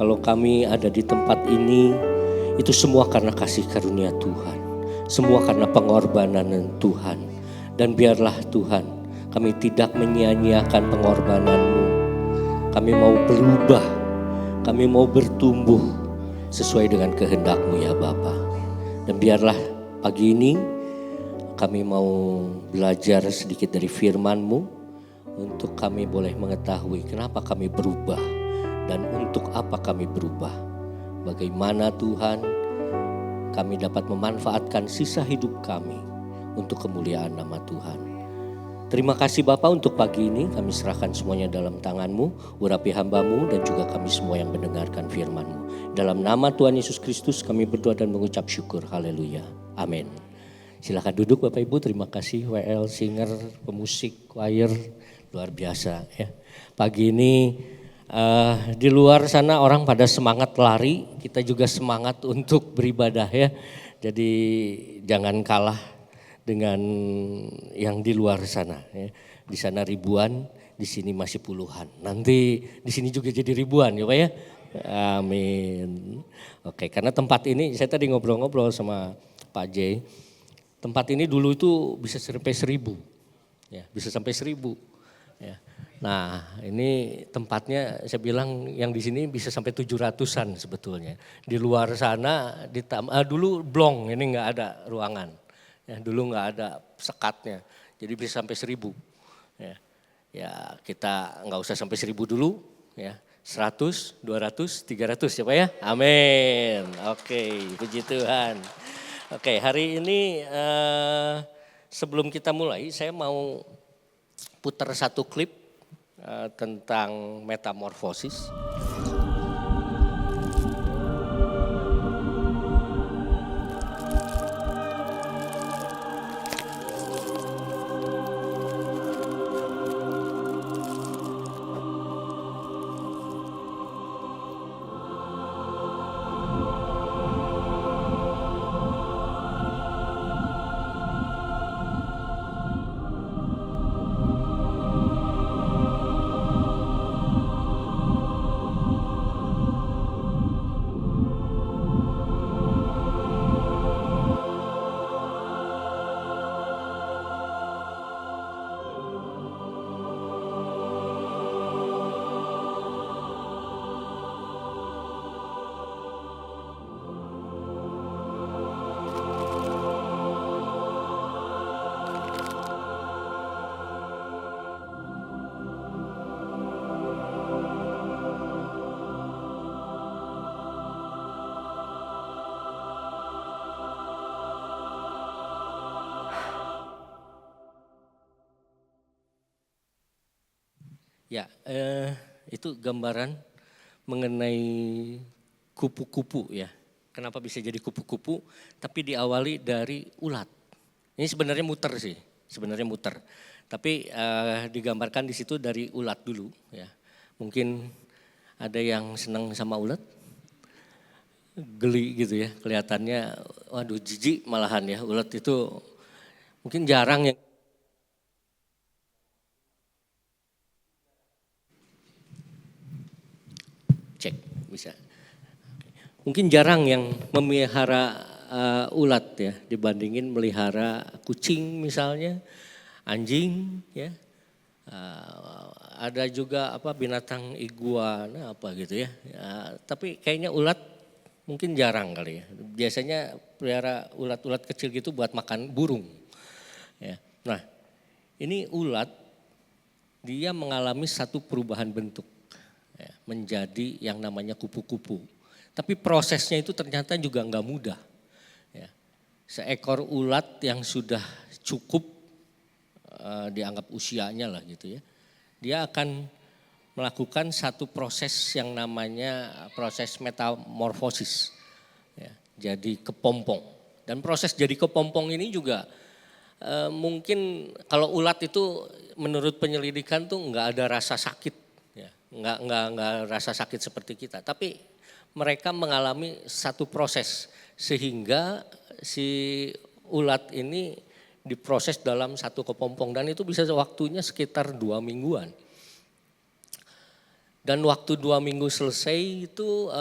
kalau kami ada di tempat ini, itu semua karena kasih karunia Tuhan. Semua karena pengorbanan Tuhan. Dan biarlah Tuhan, kami tidak menyia-nyiakan pengorbanan-Mu. Kami mau berubah, kami mau bertumbuh sesuai dengan kehendak-Mu ya Bapa. Dan biarlah pagi ini kami mau belajar sedikit dari firman-Mu untuk kami boleh mengetahui kenapa kami berubah dan untuk apa kami berubah. Bagaimana Tuhan kami dapat memanfaatkan sisa hidup kami untuk kemuliaan nama Tuhan. Terima kasih Bapa untuk pagi ini, kami serahkan semuanya dalam tangan-Mu, urapi hamba-Mu dan juga kami semua yang mendengarkan firman-Mu. Dalam nama Tuhan Yesus Kristus kami berdoa dan mengucap syukur, haleluya, amin. Silakan duduk Bapak Ibu, terima kasih WL, singer, pemusik, choir, luar biasa ya. Pagi ini di luar sana orang pada semangat lari, kita juga semangat untuk beribadah ya. Jadi jangan kalah dengan yang di luar sana ya. Di sana ribuan, di sini masih puluhan. Nanti di sini juga jadi ribuan ya Pak ya. Amin. Oke, karena tempat ini saya tadi ngobrol-ngobrol sama Pak J. Tempat ini dulu itu bisa sampai 1.000. Ya, bisa sampai 1.000. Ya. Nah, ini tempatnya saya bilang yang di sini bisa sampai 700-an sebetulnya. Di luar sana dulu blong, ini enggak ada ruangan. Ya, dulu enggak ada sekatnya. Jadi bisa sampai 1.000. Ya. Ya, kita enggak usah sampai 1.000 dulu ya. 100, 200, 300 ya Pak ya. Amin. Oke, puji Tuhan. Oke, hari ini sebelum kita mulai saya mau putar satu klip tentang metamorfosis. Ya, itu gambaran mengenai kupu-kupu ya. Kenapa bisa jadi kupu-kupu? Tapi diawali dari ulat. Ini sebenarnya muter sih, sebenarnya muter. Tapi digambarkan di situ dari ulat dulu ya. Mungkin ada yang senang sama ulat, geli gitu ya. Kelihatannya, waduh jijik malahan ya. Ulat itu mungkin jarang yang cek bisa. Mungkin jarang yang memelihara ulat ya dibandingin melihara kucing misalnya, anjing ya. Ada juga binatang iguana apa gitu ya. Tapi kayaknya ulat mungkin jarang kali ya. Biasanya pelihara ulat-ulat kecil gitu buat makan burung. Ya. Nah, ini ulat dia mengalami satu perubahan bentuk. Menjadi yang namanya kupu-kupu. Tapi prosesnya itu ternyata juga enggak mudah. Ya. Seekor ulat yang sudah cukup dianggap usianya lah gitu ya. Dia akan melakukan satu proses yang namanya proses metamorfosis. Ya. Jadi kepompong. Dan proses jadi kepompong ini juga mungkin kalau ulat itu menurut penyelidikan tuh enggak ada rasa sakit. Enggak rasa sakit seperti kita, tapi mereka mengalami satu proses sehingga si ulat ini diproses dalam satu kepompong dan itu bisa waktunya sekitar 2 mingguan. Dan waktu 2 minggu selesai itu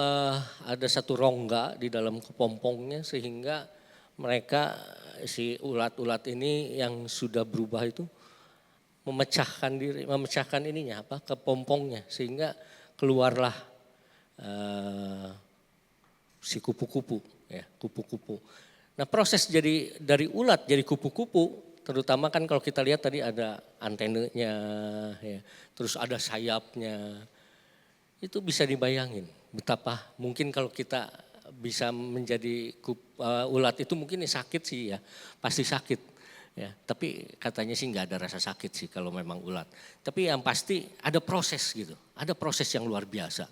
ada satu rongga di dalam kepompongnya sehingga mereka si ulat-ulat ini yang sudah berubah itu memecahkan ininya kepompongnya sehingga keluarlah si kupu-kupu ya, kupu-kupu. Nah, proses jadi dari ulat jadi kupu-kupu terutama kan kalau kita lihat tadi ada antenanya ya, terus ada sayapnya. Itu bisa dibayangin betapa mungkin kalau kita bisa menjadi ulat itu mungkin sakit sih ya, pasti sakit ya. Tapi katanya sih nggak ada rasa sakit sih kalau memang ulat. Tapi yang pasti ada proses gitu, ada proses yang luar biasa.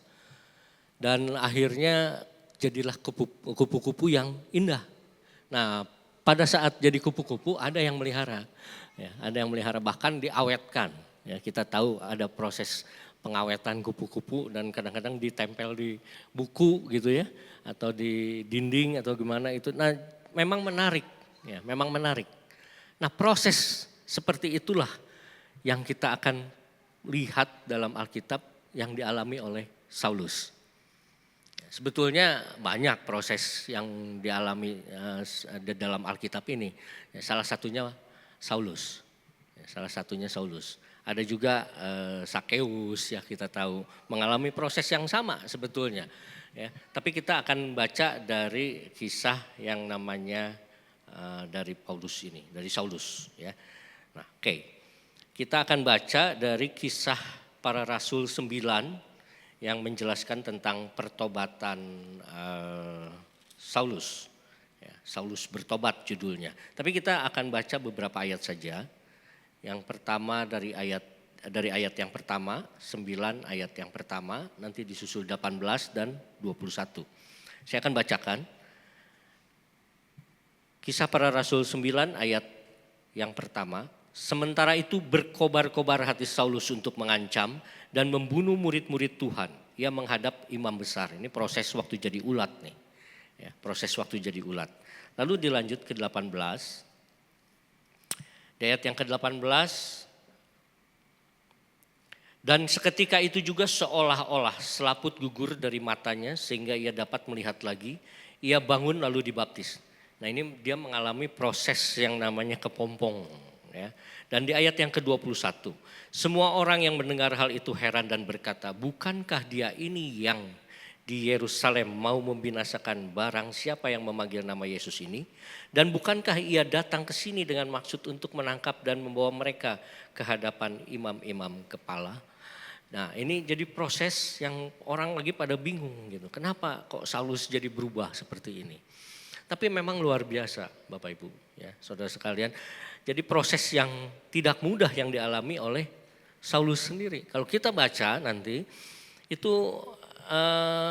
Dan akhirnya jadilah kupu-kupu yang indah. Nah pada saat jadi kupu-kupu ada yang melihara, ya, ada yang melihara bahkan diawetkan. Ya, kita tahu ada proses pengawetan kupu-kupu dan kadang-kadang ditempel di buku gitu ya atau di dinding atau gimana itu. Nah, memang menarik ya, memang menarik. Nah, proses seperti itulah yang kita akan lihat dalam Alkitab yang dialami oleh Saulus. Sebetulnya banyak proses yang dialami dalam Alkitab ini. Salah satunya Saulus. Salah satunya Saulus. Ada juga Sakeus ya kita tahu mengalami proses yang sama sebetulnya. Ya, tapi kita akan baca dari kisah yang namanya dari Paulus ini, dari Saulus. Ya. Nah, oke. Kita akan baca dari kisah para rasul 9 yang menjelaskan tentang pertobatan Saulus. Ya, Saulus bertobat judulnya. Tapi kita akan baca beberapa ayat saja. Yang pertama dari ayat yang pertama, 9 ayat yang pertama, nanti disusul 18 dan 21. Saya akan bacakan. Kisah para Rasul 9 ayat yang pertama. Sementara itu berkobar-kobar hati Saulus untuk mengancam dan membunuh murid-murid Tuhan. Ia menghadap imam besar. Ini proses waktu jadi ulat nih. Ya, proses waktu jadi ulat. Lalu dilanjut ke 18. Di ayat yang ke-18, dan seketika itu juga seolah-olah selaput gugur dari matanya sehingga ia dapat melihat lagi. Ia bangun lalu dibaptis. Nah ini dia mengalami proses yang namanya kepompong. Ya. Dan di ayat yang ke-21, semua orang yang mendengar hal itu heran dan berkata, bukankah dia ini yang di Yerusalem mau membinasakan barang siapa yang memanggil nama Yesus ini? Dan bukankah ia datang ke sini dengan maksud untuk menangkap dan membawa mereka ke hadapan imam-imam kepala? Nah ini jadi proses yang orang lagi pada bingung gitu. Kenapa kok Saulus jadi berubah seperti ini? Tapi memang luar biasa Bapak Ibu ya saudara sekalian. Jadi proses yang tidak mudah yang dialami oleh Saulus sendiri. Kalau kita baca nanti itu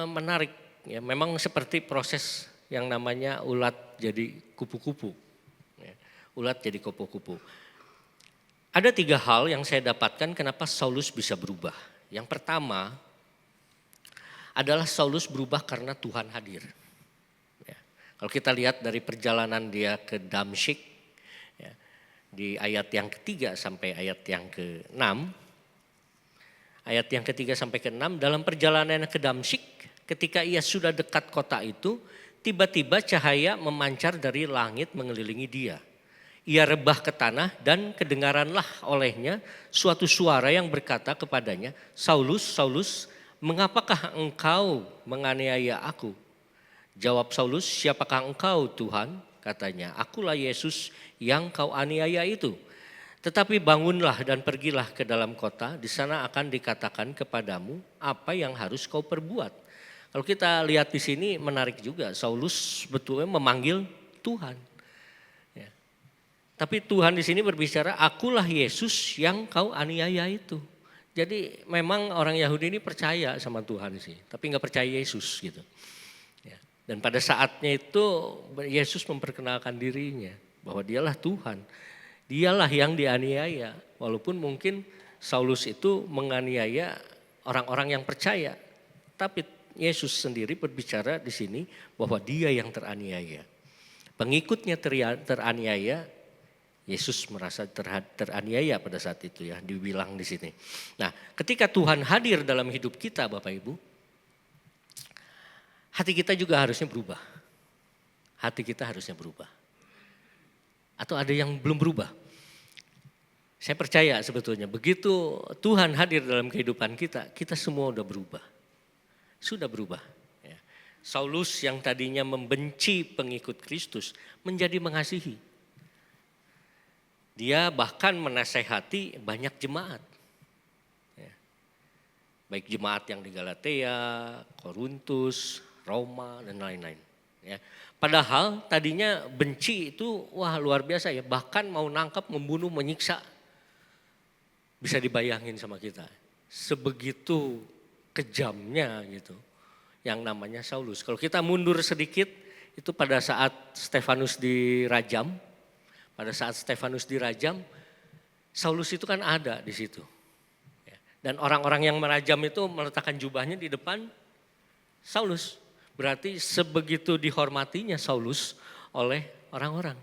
menarik ya, memang seperti proses yang namanya ulat jadi kupu-kupu. Ya, ulat jadi kupu-kupu. Ada 3 hal yang saya dapatkan kenapa Saulus bisa berubah. Yang pertama adalah Saulus berubah karena Tuhan hadir. Ya, kalau kita lihat dari perjalanan dia ke Damsyik, ya, di ayat yang ketiga sampai ayat yang ke-6. Ayat yang ketiga sampai ke-6, dalam perjalanan ke Damsyik, ketika ia sudah dekat kota itu, tiba-tiba cahaya memancar dari langit mengelilingi dia. Ia rebah ke tanah dan kedengaranlah olehnya suatu suara yang berkata kepadanya, Saulus, Saulus, mengapakah engkau menganiaya aku? Jawab Saulus, siapakah engkau Tuhan? Katanya, akulah Yesus yang kau aniaya itu. Tetapi bangunlah dan pergilah ke dalam kota, di sana akan dikatakan kepadamu apa yang harus kau perbuat. Kalau kita lihat di sini menarik juga, Saulus betulnya memanggil Tuhan. Ya. Tapi Tuhan di sini berbicara, akulah Yesus yang kau aniaya itu. Jadi memang orang Yahudi ini percaya sama Tuhan sih, tapi nggak percaya Yesus gitu. Ya. Dan pada saatnya itu Yesus memperkenalkan dirinya bahwa dialah Tuhan. Dialah yang dianiaya, walaupun mungkin Saulus itu menganiaya orang-orang yang percaya. Tapi Yesus sendiri berbicara di sini bahwa dia yang teraniaya. Pengikutnya teraniaya, Yesus merasa teraniaya pada saat itu ya, dibilang di sini. Nah, ketika Tuhan hadir dalam hidup kita Bapak Ibu, hati kita juga harusnya berubah. Hati kita harusnya berubah. Atau ada yang belum berubah? Saya percaya sebetulnya begitu Tuhan hadir dalam kehidupan kita, kita semua udah berubah. Sudah berubah. Ya. Saulus yang tadinya membenci pengikut Kristus menjadi mengasihi. Dia bahkan menasehati banyak jemaat. Ya. Baik jemaat yang di Galatia, Korintus, Roma dan lain-lain. Ya. Padahal tadinya benci itu wah luar biasa ya. Bahkan mau nangkap, membunuh, menyiksa. Bisa dibayangin sama kita. Sebegitu kejamnya gitu. Yang namanya Saulus. Kalau kita mundur sedikit itu pada saat Stefanus dirajam. Pada saat Stefanus dirajam, Saulus itu kan ada di situ. Dan orang-orang yang merajam itu meletakkan jubahnya di depan Saulus. Berarti sebegitu dihormatinya Saulus oleh orang-orang.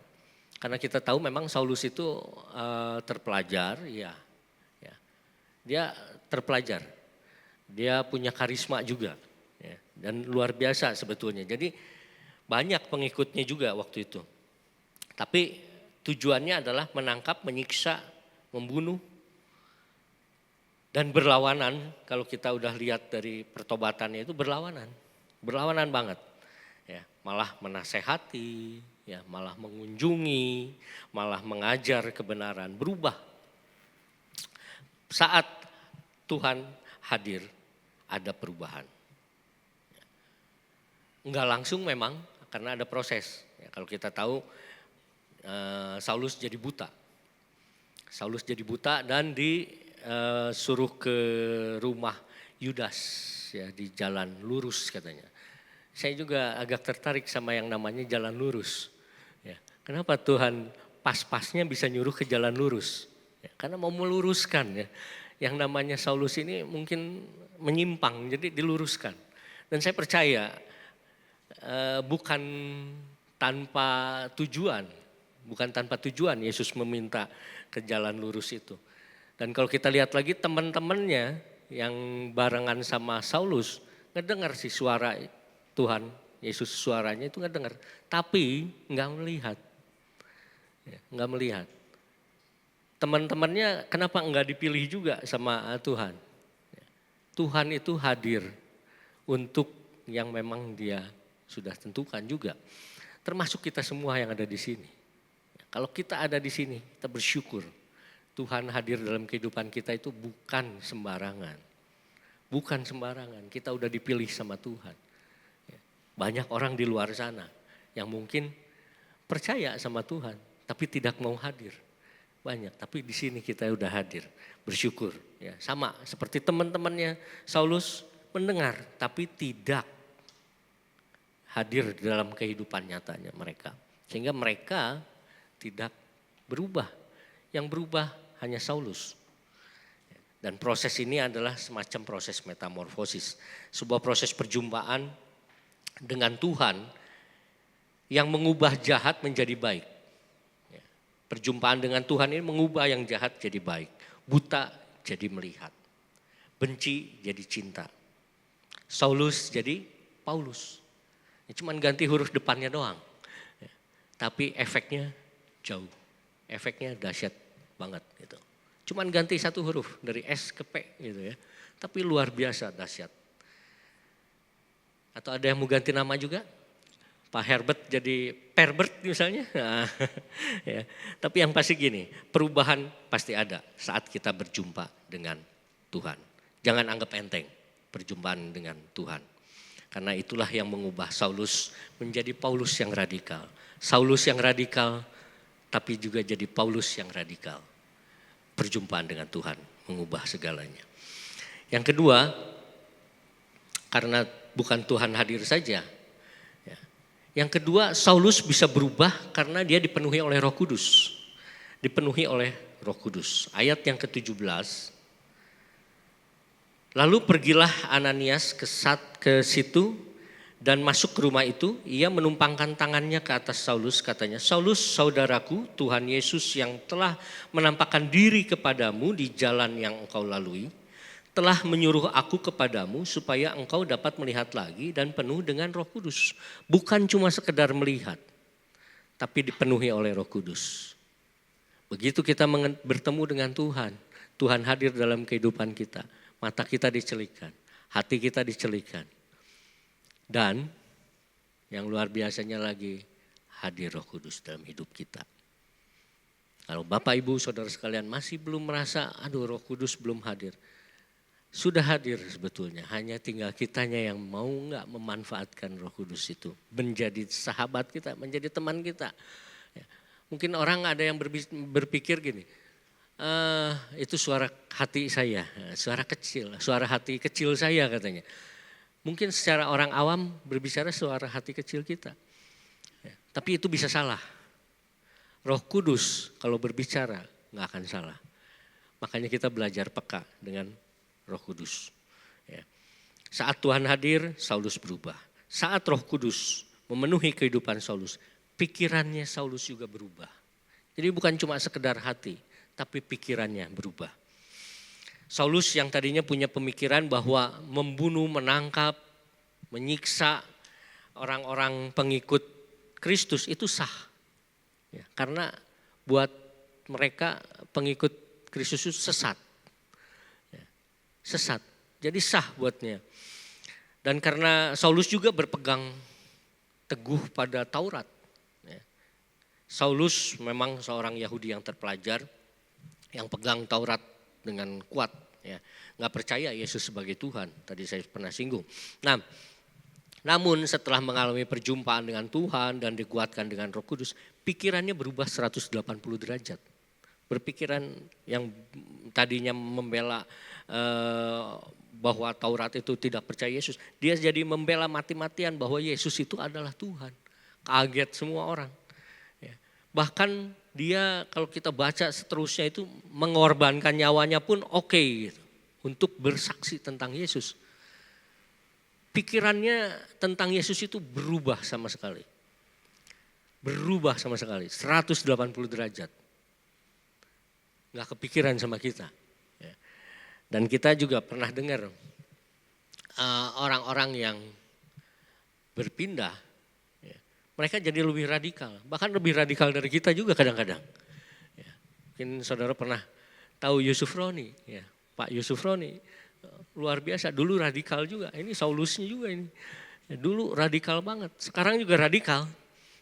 Karena kita tahu memang Saulus itu terpelajar, ya. Dia terpelajar. Dia punya karisma juga. Ya. Dan luar biasa sebetulnya. Jadi banyak pengikutnya juga waktu itu. Tapi tujuannya adalah menangkap, menyiksa, membunuh, dan berlawanan. Kalau kita udah lihat dari pertobatannya itu berlawanan banget. Ya, malah menasehati, ya, malah mengunjungi, malah mengajar kebenaran, berubah. Saat Tuhan hadir, ada perubahan. Enggak langsung memang, karena ada proses. Ya, kalau kita tahu Saulus jadi buta. Saulus jadi buta dan disuruh ke rumah Yudas ya di jalan lurus katanya. Saya juga agak tertarik sama yang namanya jalan lurus. Ya, kenapa Tuhan pas-pasnya bisa nyuruh ke jalan lurus? Ya, karena mau meluruskan ya. Yang namanya Saulus ini mungkin menyimpang jadi diluruskan. Dan saya percaya bukan tanpa tujuan. Bukan tanpa tujuan Yesus meminta ke jalan lurus itu. Dan kalau kita lihat lagi teman-temannya yang barengan sama Saulus ngedengar sih suara Tuhan Yesus, suaranya itu ngedengar. Tapi nggak melihat. Ya, nggak melihat. Teman-temannya kenapa nggak dipilih juga sama Tuhan? Ya, Tuhan itu hadir untuk yang memang dia sudah tentukan juga. Termasuk kita semua yang ada di sini. Kalau kita ada di sini, kita bersyukur. Tuhan hadir dalam kehidupan kita itu bukan sembarangan. Bukan sembarangan, kita udah dipilih sama Tuhan. Banyak orang di luar sana yang mungkin percaya sama Tuhan, tapi tidak mau hadir. Banyak, tapi di sini kita udah hadir, bersyukur. Ya, sama seperti teman-temannya Saulus mendengar, tapi tidak hadir dalam kehidupan nyatanya mereka. Sehingga mereka tidak berubah. Yang berubah hanya Saulus. Dan proses ini adalah semacam proses metamorfosis. Sebuah proses perjumpaan dengan Tuhan yang mengubah jahat menjadi baik. Perjumpaan dengan Tuhan ini mengubah yang jahat jadi baik. Buta jadi melihat. Benci jadi cinta. Saulus jadi Paulus. Cuman ganti huruf depannya doang. Tapi efeknya jauh, efeknya dahsyat banget gitu. Cuman ganti satu huruf dari S ke P gitu ya. Tapi luar biasa dahsyat. Atau ada yang mau ganti nama juga? Pak Herbert jadi Perbert misalnya. Nah, ya. Tapi yang pasti gini, perubahan pasti ada saat kita berjumpa dengan Tuhan. Jangan anggap enteng perjumpaan dengan Tuhan. Karena itulah yang mengubah Saulus menjadi Paulus yang radikal. Saulus yang radikal tapi juga jadi Paulus yang radikal. Perjumpaan dengan Tuhan mengubah segalanya. Yang kedua, karena bukan Tuhan hadir saja. Ya. Yang kedua, Saulus bisa berubah karena dia dipenuhi oleh Roh Kudus. Dipenuhi oleh Roh Kudus. Ayat yang ke-17. Lalu pergilah Ananias ke situ Dan masuk ke rumah itu, ia menumpangkan tangannya ke atas Saulus, katanya, "Saulus, saudaraku, Tuhan Yesus yang telah menampakkan diri kepadamu di jalan yang engkau lalui, telah menyuruh aku kepadamu supaya engkau dapat melihat lagi dan penuh dengan Roh Kudus." Bukan cuma sekedar melihat, tapi dipenuhi oleh Roh Kudus. Begitu kita bertemu dengan Tuhan, Tuhan hadir dalam kehidupan kita. Mata kita dicelikan, hati kita dicelikan. Dan yang luar biasanya lagi, hadir Roh Kudus dalam hidup kita. Kalau Bapak, Ibu, Saudara sekalian masih belum merasa, aduh Roh Kudus belum hadir. Sudah hadir sebetulnya, hanya tinggal kitanya yang mau gak memanfaatkan Roh Kudus itu. Menjadi sahabat kita, menjadi teman kita. Ya. Mungkin orang ada yang berpikir gini, itu suara hati saya, suara kecil, suara hati kecil saya katanya. Mungkin secara orang awam berbicara suara hati kecil kita. Ya, tapi itu bisa salah. Roh Kudus kalau berbicara gak akan salah. Makanya kita belajar peka dengan Roh Kudus. Ya. Saat Tuhan hadir, Saulus berubah. Saat Roh Kudus memenuhi kehidupan Saulus, pikirannya Saulus juga berubah. Jadi bukan cuma sekedar hati, tapi pikirannya berubah. Saulus yang tadinya punya pemikiran bahwa membunuh, menangkap, menyiksa orang-orang pengikut Kristus itu sah. Ya, karena buat mereka pengikut Kristus itu sesat. Ya, sesat, jadi sah buatnya. Dan karena Saulus juga berpegang teguh pada Taurat. Ya. Saulus memang seorang Yahudi yang terpelajar, yang pegang Taurat dengan kuat, ya, nggak percaya Yesus sebagai Tuhan. Tadi saya pernah singgung. Nah, namun setelah mengalami perjumpaan dengan Tuhan dan dikuatkan dengan Roh Kudus, pikirannya berubah 180 derajat. Berpikiran yang tadinya membela bahwa Taurat itu tidak percaya Yesus, dia jadi membela mati-matian bahwa Yesus itu adalah Tuhan. Kaget semua orang. Ya. Bahkan dia kalau kita baca seterusnya itu mengorbankan nyawanya pun oke gitu, untuk bersaksi tentang Yesus. Pikirannya tentang Yesus itu berubah sama sekali. Berubah sama sekali, 180 derajat. Gak kepikiran sama kita. Ya. Dan kita juga pernah dengar orang-orang yang berpindah, mereka jadi lebih radikal, bahkan lebih radikal dari kita juga kadang-kadang. Ya, mungkin saudara pernah tahu Yusuf Roni, ya, Pak Yusuf Roni, luar biasa. Dulu radikal juga, ini Saulusnya juga ini. Ya, dulu radikal banget, sekarang juga radikal,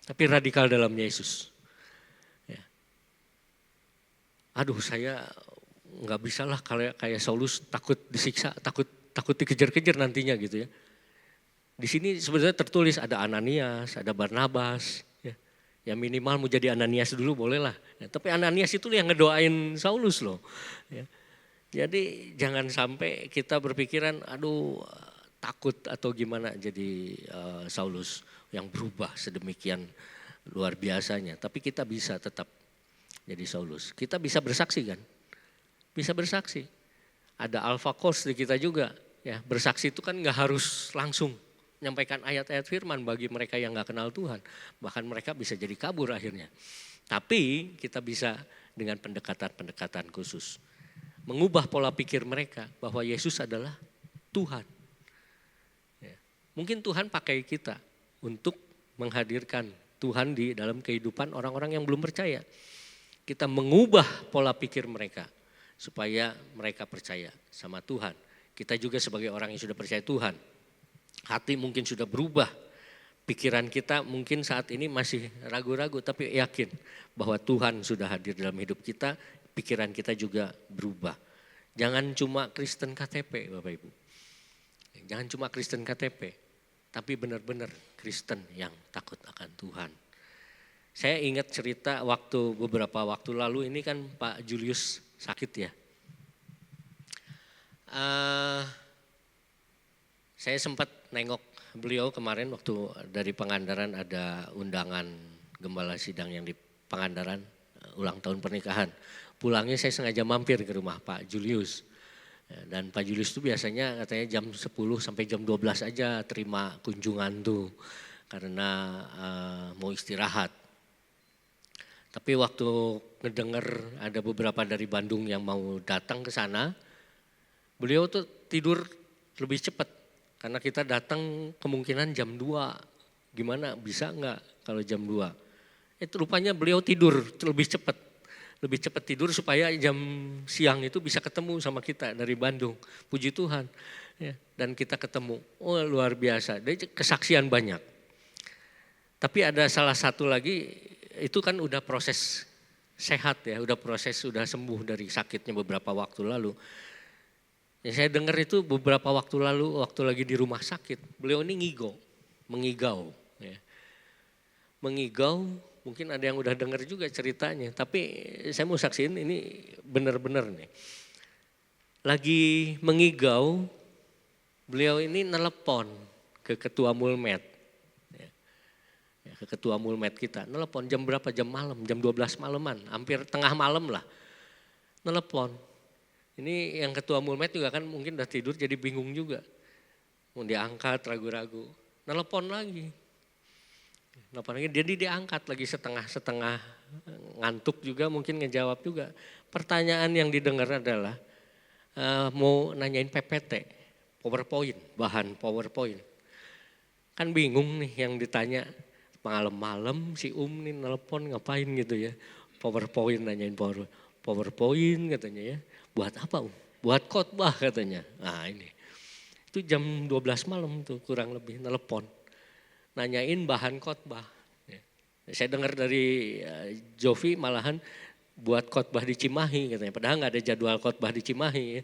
tapi radikal dalam Yesus. Ya. Aduh, saya nggak bisa lah kayak Saulus, takut disiksa, takut dikejar-kejar nantinya gitu ya. Di sini sebenarnya tertulis ada Ananias, ada Barnabas. Ya minimal mau jadi Ananias dulu boleh lah. Ya, tapi Ananias itu yang ngedoain Saulus loh. Ya. Jadi jangan sampai kita berpikiran aduh takut atau gimana jadi Saulus yang berubah sedemikian luar biasanya. Tapi kita bisa tetap jadi Saulus. Kita bisa bersaksi kan? Bisa bersaksi. Ada alpha course di kita juga. Ya, bersaksi itu kan gak harus langsung menyampaikan ayat-ayat firman bagi mereka yang gak kenal Tuhan. Bahkan mereka bisa jadi kabur akhirnya. Tapi kita bisa dengan pendekatan-pendekatan khusus. Mengubah pola pikir mereka bahwa Yesus adalah Tuhan. Ya. Mungkin Tuhan pakai kita untuk menghadirkan Tuhan di dalam kehidupan orang-orang yang belum percaya. Kita mengubah pola pikir mereka supaya mereka percaya sama Tuhan. Kita juga sebagai orang yang sudah percaya Tuhan, hati mungkin sudah berubah. Pikiran kita mungkin saat ini masih ragu-ragu, tapi yakin bahwa Tuhan sudah hadir dalam hidup kita, pikiran kita juga berubah. Jangan cuma Kristen KTP Bapak Ibu. Jangan cuma Kristen KTP, tapi benar-benar Kristen yang takut akan Tuhan. Saya ingat cerita beberapa waktu lalu ini kan Pak Julius sakit ya. Saya sempat nengok beliau kemarin waktu dari Pangandaran ada undangan gembala sidang yang di Pangandaran ulang tahun pernikahan. Pulangnya saya sengaja mampir ke rumah Pak Julius. Dan Pak Julius itu biasanya katanya jam 10 sampai jam 12 aja terima kunjungan tuh. Karena mau istirahat. Tapi waktu ngedenger ada beberapa dari Bandung yang mau datang ke sana, beliau tuh tidur lebih cepat. Karena kita datang kemungkinan jam 2. Gimana bisa nggak kalau jam 2? Itu rupanya beliau tidur lebih cepat. Lebih cepat tidur supaya jam siang itu bisa ketemu sama kita dari Bandung. Puji Tuhan. Ya, dan kita ketemu. Oh luar biasa. Dia kesaksian banyak. Tapi ada salah satu lagi, itu kan udah proses sehat ya. Udah proses, sudah sembuh dari sakitnya beberapa waktu lalu. Ya, saya dengar itu beberapa waktu lalu, waktu lagi di rumah sakit. Beliau ini mengigau. Ya. Mengigau. Mungkin ada yang udah dengar juga ceritanya, tapi saya mau saksiin ini benar-benar nih. Lagi mengigau, beliau ini nelepon ke ketua Mulmed. Ya, ke ketua Mulmed kita, nelepon jam berapa? Jam malam, jam 12 malaman, hampir tengah malam lah. Nelepon. Ini yang ketua Mulmed juga kan mungkin udah tidur jadi bingung juga. Mau diangkat, ragu-ragu. Nelepon lagi. Jadi diangkat lagi setengah ngantuk juga mungkin ngejawab juga. Pertanyaan yang didengar adalah mau nanyain PPT, PowerPoint, bahan PowerPoint. Kan bingung nih yang ditanya malam-malam si nih nelpon ngapain gitu ya. PowerPoint nanyain PowerPoint katanya ya. Buat apa Buat khotbah katanya. Nah ini. Itu jam 12 malam tuh kurang lebih nelpon. Nanyain bahan khotbah. Ya. Saya dengar dari Jovi malahan buat khotbah di Cimahi katanya. Padahal nggak ada jadwal khotbah di Cimahi. Ya.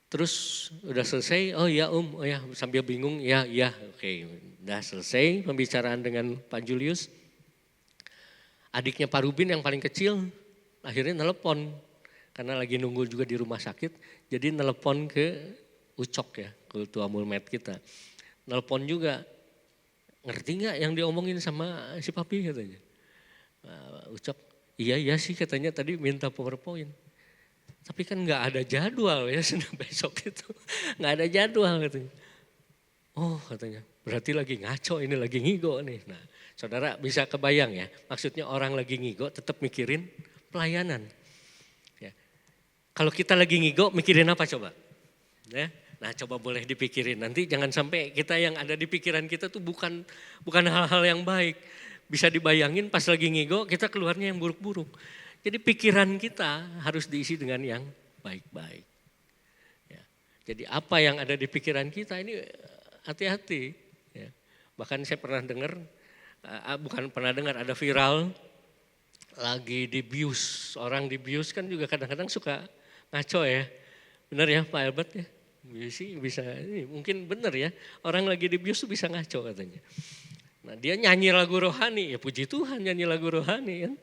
Terus udah selesai, oh ya oh ya sambil bingung, ya oke. Udah selesai pembicaraan dengan Pak Julius. Adiknya Pak Rubin yang paling kecil akhirnya telepon. Karena lagi nunggu juga di rumah sakit. Jadi telepon ke Ucok ya, ketua Mulmed kita. Nelpon juga, ngerti gak yang diomongin sama si papi katanya. Ucap, iya sih katanya tadi minta PowerPoint. Tapi kan gak ada jadwal ya besok itu. Gak ada jadwal katanya. Oh katanya, berarti lagi ngaco ini lagi ngigo nih. Nah saudara bisa kebayang ya, maksudnya orang lagi ngigo tetap mikirin pelayanan. Ya. Kalau kita lagi ngigo mikirin apa coba? Ya. Nah coba boleh dipikirin, nanti jangan sampai kita yang ada di pikiran kita tuh bukan hal-hal yang baik. Bisa dibayangin pas lagi ngigo kita keluarnya yang buruk-buruk. Jadi pikiran kita harus diisi dengan yang baik-baik. Ya. Jadi apa yang ada di pikiran kita ini hati-hati. Ya. Bahkan saya pernah dengar, ada viral lagi dibius. Orang dibius kan juga kadang-kadang suka ngaco ya. Benar ya Pak Albert ya? Bisa, mungkin benar ya, orang lagi dibius tuh bisa ngaco katanya. Nah dia nyanyi lagu rohani, ya puji Tuhan nyanyi lagu rohani kan.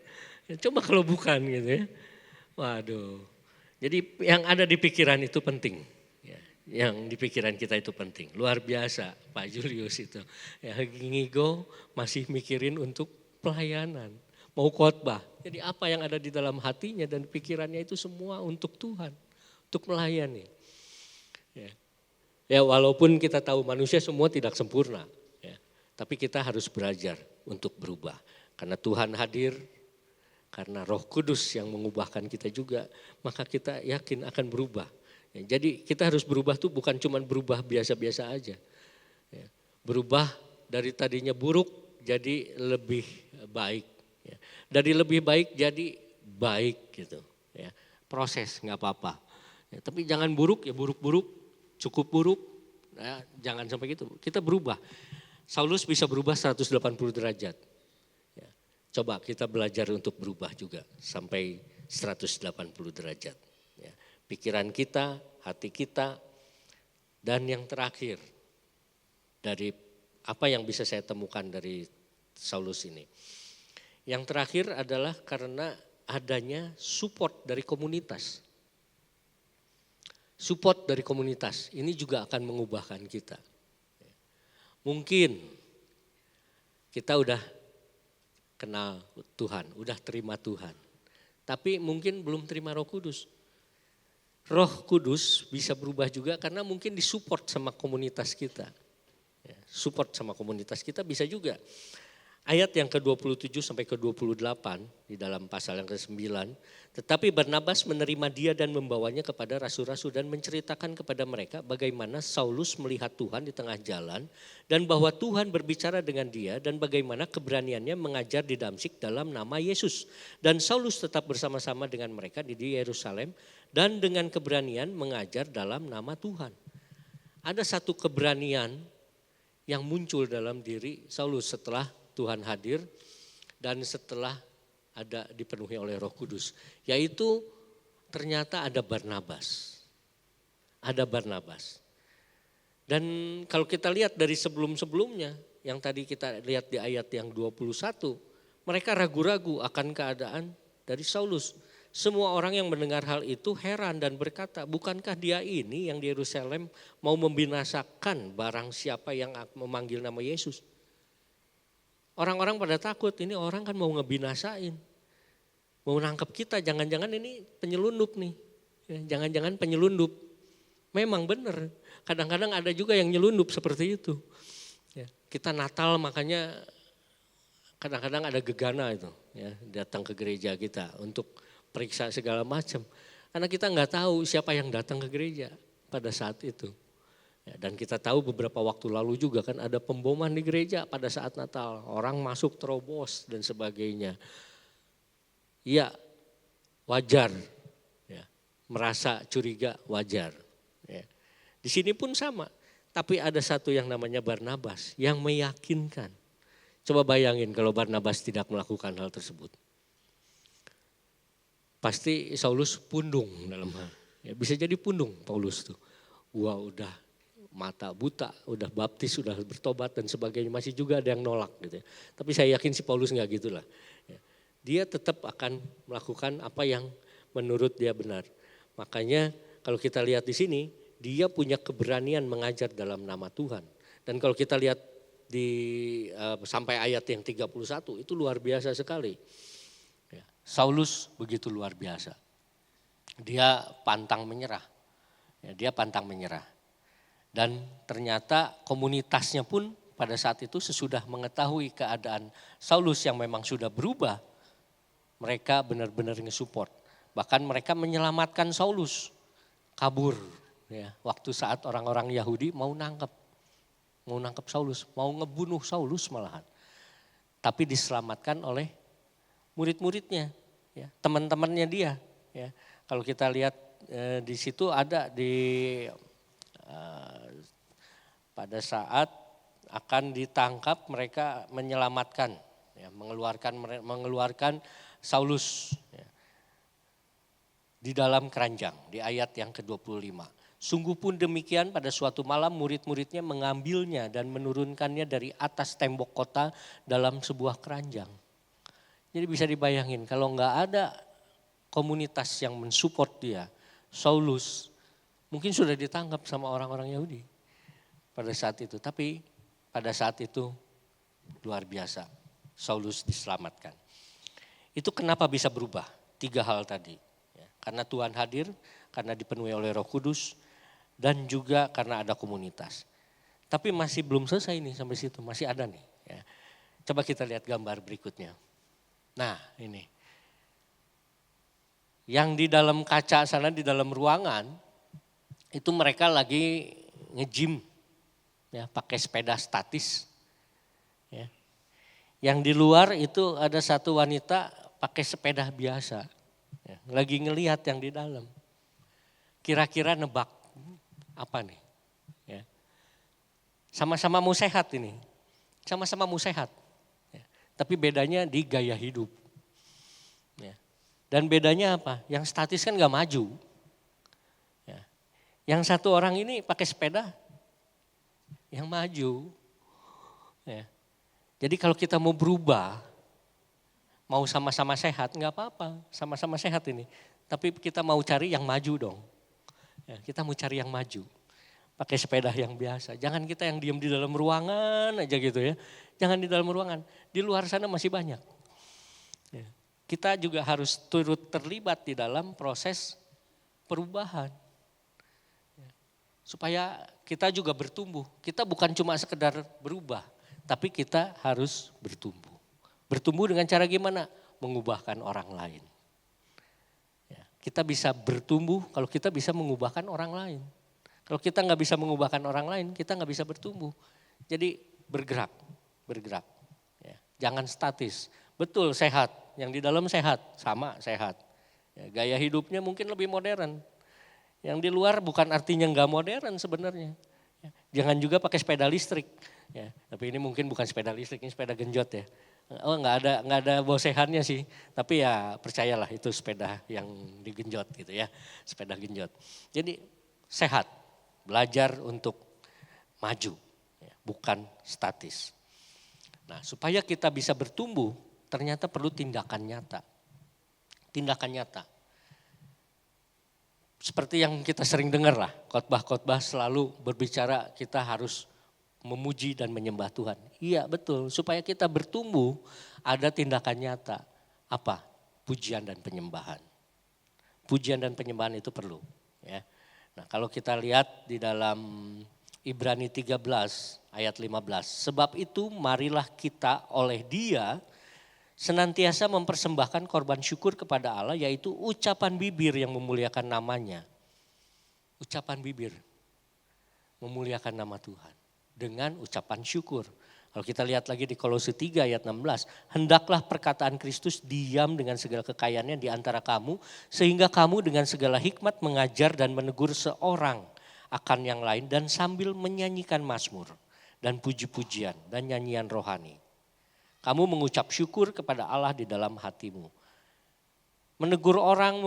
Ya, coba kalau bukan gitu ya, waduh. Jadi yang ada di pikiran itu penting. Ya, yang di pikiran kita itu penting, luar biasa Pak Julius itu. Ya ngigo masih mikirin untuk pelayanan, mau khotbah. Jadi apa yang ada di dalam hatinya dan pikirannya itu semua untuk Tuhan, untuk melayani. Ya walaupun kita tahu manusia semua tidak sempurna, ya, tapi kita harus belajar untuk berubah. Karena Tuhan hadir, karena Roh Kudus yang mengubahkan kita juga, maka kita yakin akan berubah. Ya, jadi kita harus berubah tuh bukan cuma berubah biasa-biasa aja. Ya, berubah dari tadinya buruk jadi lebih baik. Ya. Dari lebih baik jadi baik gitu. Ya. Proses nggak apa-apa. Ya, tapi jangan buruk ya buruk-buruk. Cukup buruk, ya, jangan sampai gitu. Kita berubah. Saulus bisa berubah 180 derajat. Ya, coba kita belajar untuk berubah juga sampai 180 derajat. Ya, pikiran kita, hati kita, dan yang terakhir dari apa yang bisa saya temukan dari Saulus ini. Yang terakhir adalah karena adanya support dari komunitas. Support dari komunitas ini juga akan mengubahkan kita. Mungkin kita udah kenal Tuhan, udah terima Tuhan. Tapi mungkin belum terima Roh Kudus. Roh Kudus bisa berubah juga karena mungkin disupport sama komunitas kita. Ya, support sama komunitas kita bisa juga. Ayat yang ke-27 sampai ke-28 di dalam pasal yang ke-9. Tetapi Barnabas menerima dia dan membawanya kepada rasul-rasul dan menceritakan kepada mereka bagaimana Saulus melihat Tuhan di tengah jalan dan bahwa Tuhan berbicara dengan dia dan bagaimana keberaniannya mengajar di Damsyik dalam nama Yesus. Dan Saulus tetap bersama-sama dengan mereka di Yerusalem dan dengan keberanian mengajar dalam nama Tuhan. Ada satu keberanian yang muncul dalam diri Saulus setelah Tuhan hadir dan setelah ada dipenuhi oleh Roh Kudus. Yaitu ternyata ada Barnabas. Ada Barnabas. Dan kalau kita lihat dari sebelum-sebelumnya, yang tadi kita lihat di ayat yang 21, mereka ragu-ragu akan keadaan dari Saulus. Semua orang yang mendengar hal itu heran dan berkata, bukankah dia ini yang di Yerusalem mau membinasakan barang siapa yang memanggil nama Yesus? Orang-orang pada takut, ini orang kan mau ngebinasain. Mau nangkep kita, jangan-jangan ini penyelundup nih. Jangan-jangan penyelundup. Memang benar, kadang-kadang ada juga yang nyelundup seperti itu. Kita Natal makanya kadang-kadang ada gegana itu. Datang ke gereja kita untuk periksa segala macam. Karena kita nggak tahu siapa yang datang ke gereja pada saat itu. Dan kita tahu beberapa waktu lalu juga kan ada pemboman di gereja pada saat Natal. Orang masuk terobos dan sebagainya. Ya wajar, ya, merasa curiga wajar. Ya. Di sini pun sama, tapi ada satu yang namanya Barnabas yang meyakinkan. Coba bayangin kalau Barnabas tidak melakukan hal tersebut. Pasti Saulus pundung dalam hal. Ya, bisa jadi pundung Paulus tuh. Wah udah mata buta, udah baptis, udah bertobat dan sebagainya. Masih juga ada yang nolak gitu ya. Tapi saya yakin si Paulus gak gitulah. Ya. Dia tetap akan melakukan apa yang menurut dia benar. Makanya kalau kita lihat di sini, dia punya keberanian mengajar dalam nama Tuhan. Dan kalau kita lihat di sampai ayat yang 31 itu luar biasa sekali. Ya. Saulus begitu luar biasa. Dia pantang menyerah. Ya, dia pantang menyerah. Dan ternyata komunitasnya pun pada saat itu sesudah mengetahui keadaan Saulus yang memang sudah berubah, mereka benar-benar nge-support. Bahkan mereka menyelamatkan Saulus, kabur. Ya, waktu saat orang-orang Yahudi mau nangkep Saulus, mau ngebunuh Saulus malahan. Tapi diselamatkan oleh murid-muridnya, ya, teman-temannya dia. Ya. Kalau kita lihat di situ ada pada saat akan ditangkap mereka menyelamatkan, ya, mengeluarkan Saulus ya, di dalam keranjang di ayat yang ke-25. Sungguh pun demikian pada suatu malam murid-muridnya mengambilnya dan menurunkannya dari atas tembok kota dalam sebuah keranjang. Jadi bisa dibayangin kalau nggak ada komunitas yang mensupport dia, Saulus mungkin sudah ditangkap sama orang-orang Yahudi pada saat itu. Tapi pada saat itu luar biasa, Saulus diselamatkan. Itu kenapa bisa berubah? 3 hal tadi. Ya, karena Tuhan hadir, karena dipenuhi oleh Roh Kudus, dan juga karena ada komunitas. Tapi masih belum selesai nih sampai situ, masih ada nih. Ya. Coba kita lihat gambar berikutnya. Nah ini. Yang di dalam kaca sana, di dalam ruangan, itu mereka lagi nge-gym, ya, pakai sepeda statis. Ya. Yang di luar itu ada satu wanita pakai sepeda biasa, ya, lagi ngelihat yang di dalam. Kira-kira nebak apa nih? Ya. Sama-sama mau sehat ini, sama-sama mau sehat. Ya. Tapi bedanya di gaya hidup. Ya. Dan bedanya apa? Yang statis kan gak maju. Yang satu orang ini pakai sepeda yang maju. Ya. Jadi kalau kita mau berubah, mau sama-sama sehat, nggak apa-apa, sama-sama sehat ini. Tapi kita mau cari yang maju dong. Ya, kita mau cari yang maju. Pakai sepeda yang biasa. Jangan kita yang diam di dalam ruangan aja gitu ya. Jangan di dalam ruangan. Di luar sana masih banyak. Ya. Kita juga harus turut terlibat di dalam proses perubahan. Supaya kita juga bertumbuh. Kita bukan cuma sekedar berubah, tapi kita harus bertumbuh. Bertumbuh dengan cara gimana? Mengubahkan orang lain. Ya, kita bisa bertumbuh kalau kita bisa mengubahkan orang lain. Kalau kita nggak bisa mengubahkan orang lain, kita nggak bisa bertumbuh. Jadi bergerak. Ya, jangan statis. Betul sehat, yang di dalam sehat, sama sehat. Ya, gaya hidupnya mungkin lebih modern. Yang di luar bukan artinya nggak modern sebenarnya. Ya, jangan juga pakai sepeda listrik. Ya, tapi ini mungkin bukan sepeda listrik, ini sepeda genjot ya. Oh nggak ada bosehannya sih. Tapi ya percayalah itu sepeda yang digenjot gitu ya. Sepeda genjot. Jadi sehat, belajar untuk maju, ya, bukan statis. Nah supaya kita bisa bertumbuh ternyata perlu tindakan nyata. Tindakan nyata. Seperti yang kita sering dengar lah, khotbah-khotbah selalu berbicara kita harus memuji dan menyembah Tuhan. Iya betul, supaya kita bertumbuh ada tindakan nyata. Apa? Pujian dan penyembahan. Pujian dan penyembahan itu perlu. Ya. Nah kalau kita lihat di dalam Ibrani 13 ayat 15. Sebab itu marilah kita oleh Dia senantiasa mempersembahkan korban syukur kepada Allah, yaitu ucapan bibir yang memuliakan namanya. Ucapan bibir memuliakan nama Tuhan dengan ucapan syukur. Kalau kita lihat lagi di Kolose 3 ayat 16. Hendaklah perkataan Kristus diam dengan segala kekayaannya di antara kamu, sehingga kamu dengan segala hikmat mengajar dan menegur seorang akan yang lain, dan sambil menyanyikan mazmur dan puji-pujian dan nyanyian rohani. Kamu mengucap syukur kepada Allah di dalam hatimu. Menegur orang,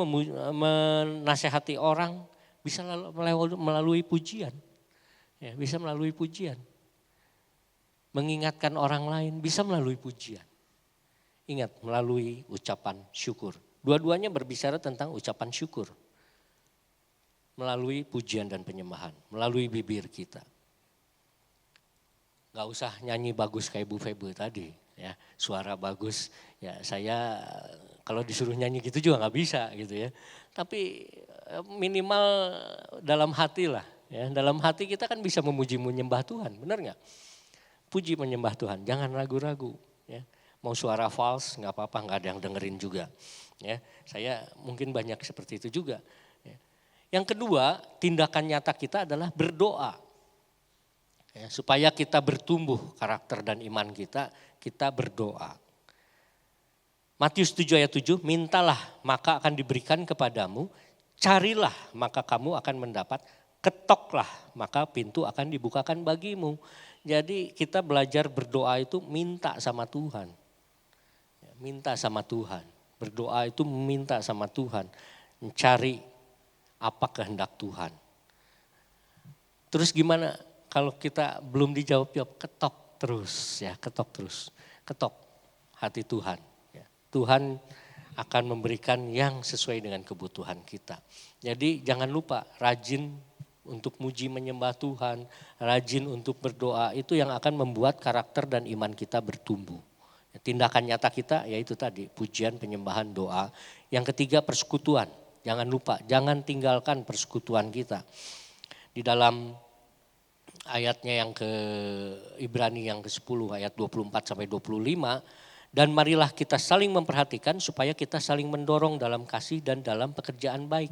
menasehati orang bisa melalui pujian. Ya, bisa melalui pujian. Mengingatkan orang lain bisa melalui pujian. Ingat, melalui ucapan syukur. Dua-duanya berbicara tentang ucapan syukur. Melalui pujian dan penyembahan, melalui bibir kita. Gak usah nyanyi bagus kayak Bu Febe tadi. Ya, suara bagus, ya saya kalau disuruh nyanyi gitu juga nggak bisa gitu ya. Tapi minimal dalam hati lah, ya dalam hati kita kan bisa memuji menyembah Tuhan, benar nggak? Puji menyembah Tuhan, jangan ragu-ragu. Ya. Mau suara false nggak apa-apa, nggak ada yang dengerin juga. Ya, saya mungkin banyak seperti itu juga. Ya. Yang kedua, tindakan nyata kita adalah berdoa. Ya, supaya kita bertumbuh karakter dan iman kita berdoa. Matius 7 ayat 7, mintalah maka akan diberikan kepadamu, carilah maka kamu akan mendapat, ketoklah maka pintu akan dibukakan bagimu. Jadi kita belajar berdoa itu minta sama Tuhan. Minta sama Tuhan. Berdoa itu minta sama Tuhan. Mencari apa kehendak Tuhan. Terus gimana? Kalau kita belum dijawab, ketok terus ya, ketok terus. Ketok hati Tuhan. Ya. Tuhan akan memberikan yang sesuai dengan kebutuhan kita. Jadi jangan lupa rajin untuk muji menyembah Tuhan, rajin untuk berdoa, itu yang akan membuat karakter dan iman kita bertumbuh. Ya, tindakan nyata kita yaitu tadi pujian, penyembahan, doa. Yang ketiga persekutuan. Jangan lupa, jangan tinggalkan persekutuan kita. Di dalam ayatnya yang ke Ibrani yang ke-10 ayat 24 sampai 25. Dan marilah kita saling memperhatikan supaya kita saling mendorong dalam kasih dan dalam pekerjaan baik.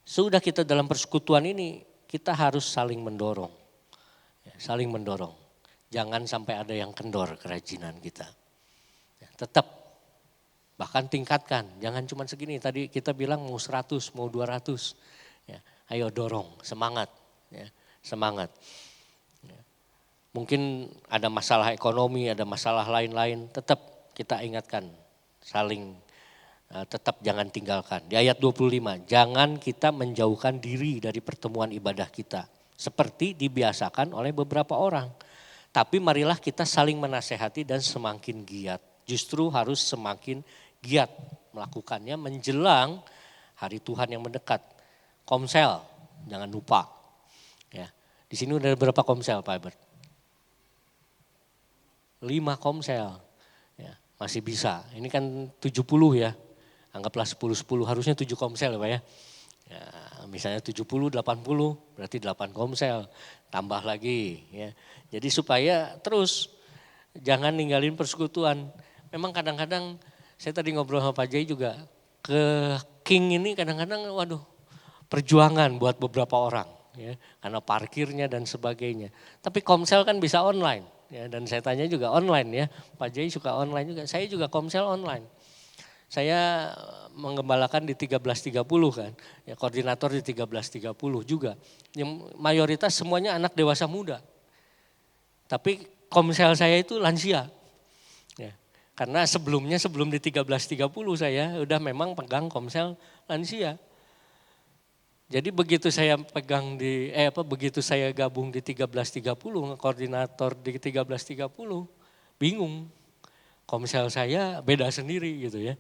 Sudah kita dalam persekutuan ini kita harus saling mendorong. Ya, saling mendorong. Jangan sampai ada yang kendor kerajinan kita. Ya, tetap bahkan tingkatkan. Jangan cuma segini. Tadi kita bilang mau 100, mau 200. Ya, ayo dorong, semangat. Ya. Semangat. Mungkin ada masalah ekonomi, ada masalah lain-lain, tetap kita ingatkan, saling tetap jangan tinggalkan. Di ayat 25, jangan kita menjauhkan diri dari pertemuan ibadah kita. Seperti dibiasakan oleh beberapa orang. Tapi marilah kita saling menasehati dan semakin giat. Justru harus semakin giat melakukannya menjelang hari Tuhan yang mendekat. Komsel, jangan lupa. Ya, di sini udah berapa komsel Pak Albert? 5 komsel, ya, masih bisa. Ini kan 70 ya, anggaplah 10-10 harusnya 7 komsel ya Pak ya. Ya, misalnya 70, 80 berarti 8 komsel, tambah lagi ya. Jadi supaya terus jangan ninggalin persekutuan. Memang kadang-kadang saya tadi ngobrol sama Pak Jai juga, ke King ini kadang-kadang waduh perjuangan buat beberapa orang ya, karena parkirnya dan sebagainya. Tapi komsel kan bisa online ya, dan saya tanya juga online ya. Pak Jai suka online juga, saya juga komsel online. Saya menggembalakan di 1330 kan, ya koordinator di 1330 juga. Yang mayoritas semuanya anak dewasa muda. Tapi komsel saya itu lansia. Ya. Karena sebelum di 1330 saya udah memang pegang komsel lansia. Jadi begitu saya begitu saya gabung di 1330, koordinator di 1330, bingung. Komsel saya beda sendiri gitu ya.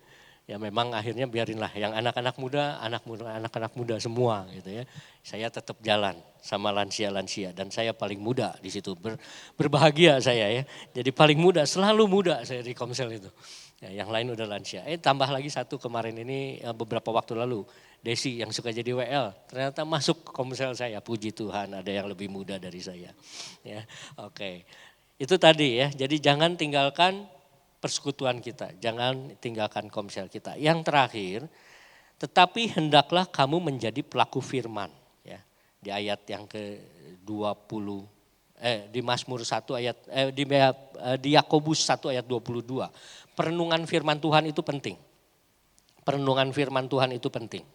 Ya memang akhirnya biarinlah yang anak-anak muda semua gitu ya. Saya tetap jalan sama lansia-lansia dan saya paling muda di situ. Berbahagia saya ya. Jadi paling muda, selalu muda saya di komsel itu. Ya, yang lain udah lansia. Tambah lagi satu kemarin ini beberapa waktu lalu. Desi yang suka jadi WL, ternyata masuk komsel saya. Puji Tuhan ada yang lebih muda dari saya. Ya, oke. Itu tadi ya. Jadi jangan tinggalkan persekutuan kita, jangan tinggalkan komsel kita. Yang terakhir, tetapi hendaklah kamu menjadi pelaku firman. Ya, di ayat yang ke-20, di Mazmur 1 ayat, di Yakobus 1 ayat 22. Perenungan firman Tuhan itu penting. Perenungan firman Tuhan itu penting.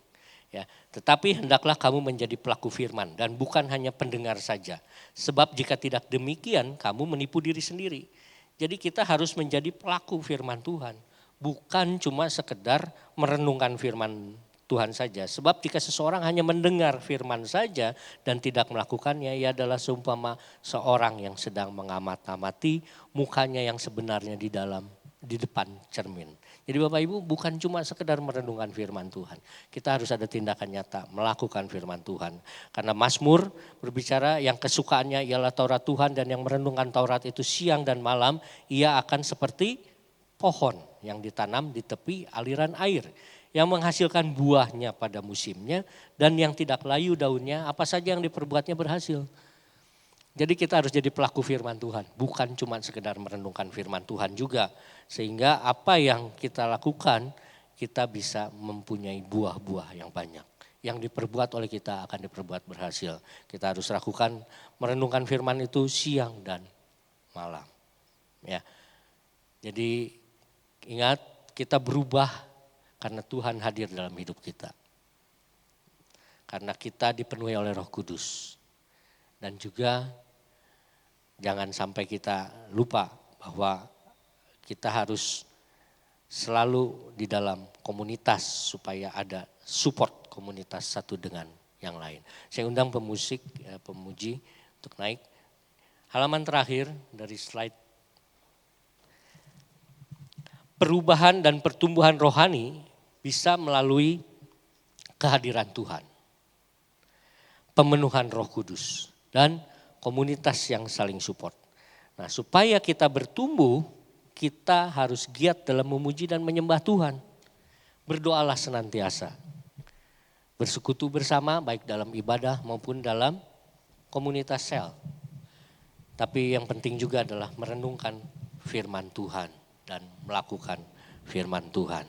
Ya, tetapi hendaklah kamu menjadi pelaku firman dan bukan hanya pendengar saja. Sebab jika tidak demikian, kamu menipu diri sendiri. Jadi kita harus menjadi pelaku firman Tuhan. Bukan cuma sekedar merenungkan firman Tuhan saja. Sebab jika seseorang hanya mendengar firman saja dan tidak melakukannya, ia adalah seumpama seorang yang sedang mengamat-amati mukanya yang sebenarnya di depan cermin. Jadi Bapak Ibu bukan cuma sekedar merenungkan firman Tuhan. Kita harus ada tindakan nyata melakukan firman Tuhan. Karena Mazmur berbicara yang kesukaannya ialah Taurat Tuhan dan yang merenungkan Taurat itu siang dan malam. Ia akan seperti pohon yang ditanam di tepi aliran air. Yang menghasilkan buahnya pada musimnya dan yang tidak layu daunnya apa saja yang diperbuatnya berhasil. Jadi kita harus jadi pelaku firman Tuhan, bukan cuma sekedar merenungkan firman Tuhan juga. Sehingga apa yang kita lakukan, kita bisa mempunyai buah-buah yang banyak. Yang diperbuat oleh kita akan diperbuat berhasil. Kita harus lakukan merenungkan firman itu siang dan malam. Ya. Jadi ingat kita berubah karena Tuhan hadir dalam hidup kita. Karena kita dipenuhi oleh Roh Kudus. Dan juga jangan sampai kita lupa bahwa kita harus selalu di dalam komunitas supaya ada support komunitas satu dengan yang lain. Saya undang pemuji untuk naik. Halaman terakhir dari slide. Perubahan dan pertumbuhan rohani bisa melalui kehadiran Tuhan. Pemenuhan Roh Kudus dan komunitas yang saling support. Nah, supaya kita bertumbuh, kita harus giat dalam memuji dan menyembah Tuhan. Berdoalah senantiasa. Bersekutu bersama baik dalam ibadah maupun dalam komunitas sel. Tapi yang penting juga adalah merenungkan firman Tuhan dan melakukan firman Tuhan.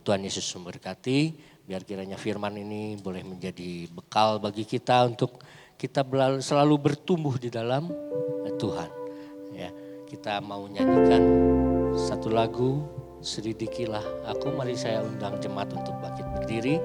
Tuhan Yesus memberkati, biar kiranya firman ini boleh menjadi bekal bagi kita untuk kita selalu bertumbuh di dalam Tuhan. Ya, kita mau nyanyikan satu lagu, Selidikilah Aku. Mari saya undang jemaat untuk bangkit berdiri.